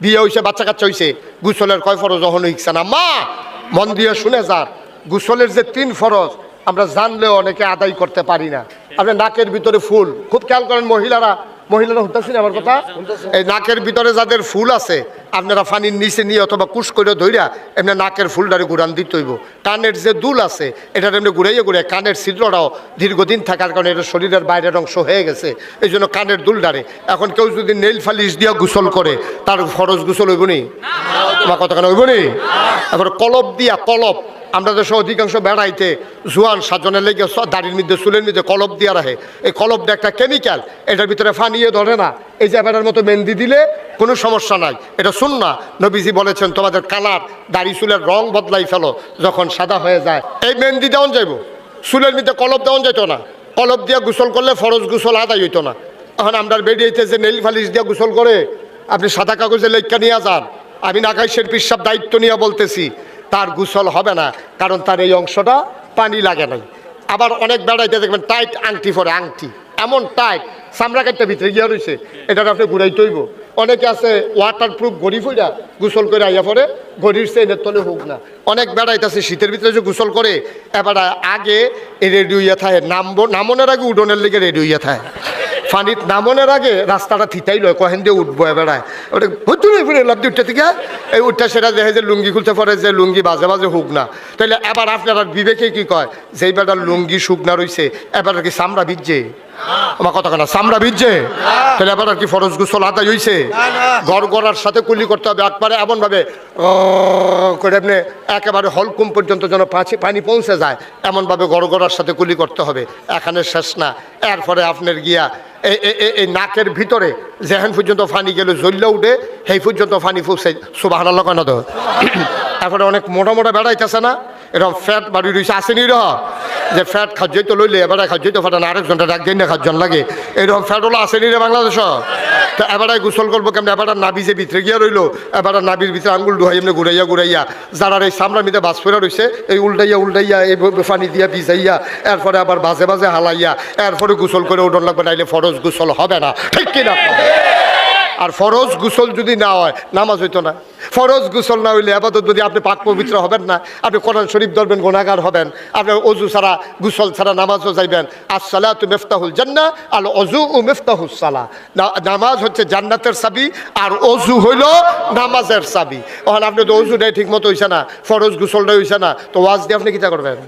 বিয়ে হয়েছে, বাচ্চা কাচ্চা হয়েছে, গোসলের কয় ফরজ যখন হইছে না। মা মন দিয়ে শুনে যান, গোসলের যে 3 ফরজ আমরা জানলেও অনেকে আদায় করতে পারি না। আপনি নাকের ভিতরে ফুল, খুব খেয়াল করেন মহিলারা হতেছেন আমার কথা, এই নাকের ভিতরে যাদের ফুল আছে আপনারা পানির নিচে নিয়ে অথবা কুশ করে ধইরা এমনি নাকের ফুলটারে ঘুরান দিতে হইব। কানের যে দুল আছে এটার এমনি ঘুরাইয়া ঘুরে, কানের ছিদ্রটাও দীর্ঘদিন থাকার কারণে এটা শরীরের বাইরের অংশ হয়ে গেছে, এই জন্য কানের দুলটারে এখন কেউ যদি নেইল ফালিশ দিয়া গোসল করে তার ফরজ গোসল হইব নি? তোমার কতখানি হইব নি? এখন কলপ দিয়া, কলপ আমরা দেশে অধিকাংশ বেড়াইতে জোয়ান সাজনের লেগে দাড়ির মধ্যে চুলের মধ্যে কলপ দিয়া রাখে। এই কলপটা একটা কেমিক্যাল, এটার ভিতরে ফানিয়ে ধরে না। এই যে বেড়ার মতো মেহেন্দি দিলে কোনো সমস্যা নাই, এটা সুন্নাহ। নবীজি বলেছেন তোমাদের কালার দাড়ি চুলের রং বদলাই ফেলো, যখন সাদা হয়ে যায় এই মেহেন্দি দেওয়ান যাইব, চুলের মধ্যে কলপ দেওয়ান যেত না। কলপ দিয়া গোসল করলে ফরজ গোসল আদায় হইতো না। এখন আমরা বেরিয়েছে যে নেইল ফালিশ দিয়া গোসল করে আপনি সাদা কাগজে লেখা নিয়ে যান, আমি নাকাইশের পিসাব দায়িত্ব নিয়ে বলতেছি তার গোসল হবে না, কারণ তার এই অংশটা পানি লাগে নাই। আবার অনেক বেড়াইতে দেখবেন টাইট আংটি পরে, আংটি এমন টাইট চামড়া কাটটা ভিতরে গিয়া রয়েছে, এটা আপনি ঘুরাইতে হইব। অনেকে আছে ওয়াটার প্রুফ ঘড়ি ফুইরা গোসল করে আইয়া পরে ঘড়ির চেইনের তলে হোক না। অনেক বেড়াইতেছে শীতের ভিতরে যে গোসল করে এবার আগে রেডি হইয়া থাকে, নামনের আগে উডনের লেগে রেডি হইয়া থাকে। পানির নামনের আগে রাস্তাটা থিতাই লয়, কহেন দিয়ে উঠবো বেড়ায়, ওটা ভুতুরে ফিরে লাভ উঠতে থেকে এই উঠটা সেটা দেখে যে লুঙ্গি খুলতে পারে, যে লুঙ্গি বাজে বাজে হোক না। তাহলে এবার আপনার বিবেকে কি কয়, যেই বেটার লুঙ্গি শুকনা রয়েছে এবার কি চামড়া ভিজছে? আমার কথা না, চামড়া ভিজছে, তাহলে এবার আর কি ফরজ গোসল আদায় হইছে? গড়গড়ার সাথে কুলি করতে হবে একবারে এমনভাবে করে আপনি একেবারে হলকুম পর্যন্ত যেন পানি পৌঁছে যায়, এমনভাবে গড়গড়ার সাথে কুলি করতে হবে। এখানে শেষ না, এরপরে আপনার গিয়া এই নাকের ভিতরে যেখান পর্যন্ত পানি গেলে জ্বললে উঠে সেই পর্যন্ত পানি ফুসে সুবহানাল্লাহ কেন তো। তারপরে অনেক মোটা মোটা বেড়াইতেছে না, এরকম ফ্যাট বাড়ি রয়েছে, আসেনি র যে ফ্যাট খাদ্যই তো লইলে এবারে খাদ্যই তো ফাটা না, আরেকজনটা ডাক দিন না খাদ্যন লাগে, এরকম ফ্যাট হলো আসেনি রে বাংলাদেশ। তো এবারে গোসল করবো কেমন, এবার নাবি যে ভিতরে গিয়া রইলো, এবার নাবির ভিতরে আঙ্গুল ডুহাই এমনি ঘুরাইয়া ঘুরাইয়া যারা এই সামরার মধ্যে বাস ফেরা রয়েছে এই উল্টাইয়া এই পানি দিয়া ভিজাইয়া এরপরে আবার বাজে বাজে হালাইয়া এরপরে গোসল করে উঠন লাগবে, নাইলে ফরজ গোসল হবে না, ঠিক কিনা? আর ফরজ গোসল যদি না হয় নামাজ হইতো না। ফরজ গোসল না হইলে আপাতত যদি আপনি পাক পবিত্র হবেন না, আপনি কোরআন শরীফ ধরবেন গুনাহগার হবেন, আপনার অজু ছাড়া গোসল ছাড়া নামাজও যাইবেন। আসসালাতু মিফতাহুল জান্নাহ আল ওযু মিফতাহুস সালাহ, নামাজ হচ্ছে জান্নাতের চাবি আর অজু হইল নামাজের চাবি। এখন আপনি তো অজুটাই ঠিক মতো হইছে না, ফরজ গোসলটাই হইছে না, তো ওয়াজ দিয়ে আপনি কিতা করবেন?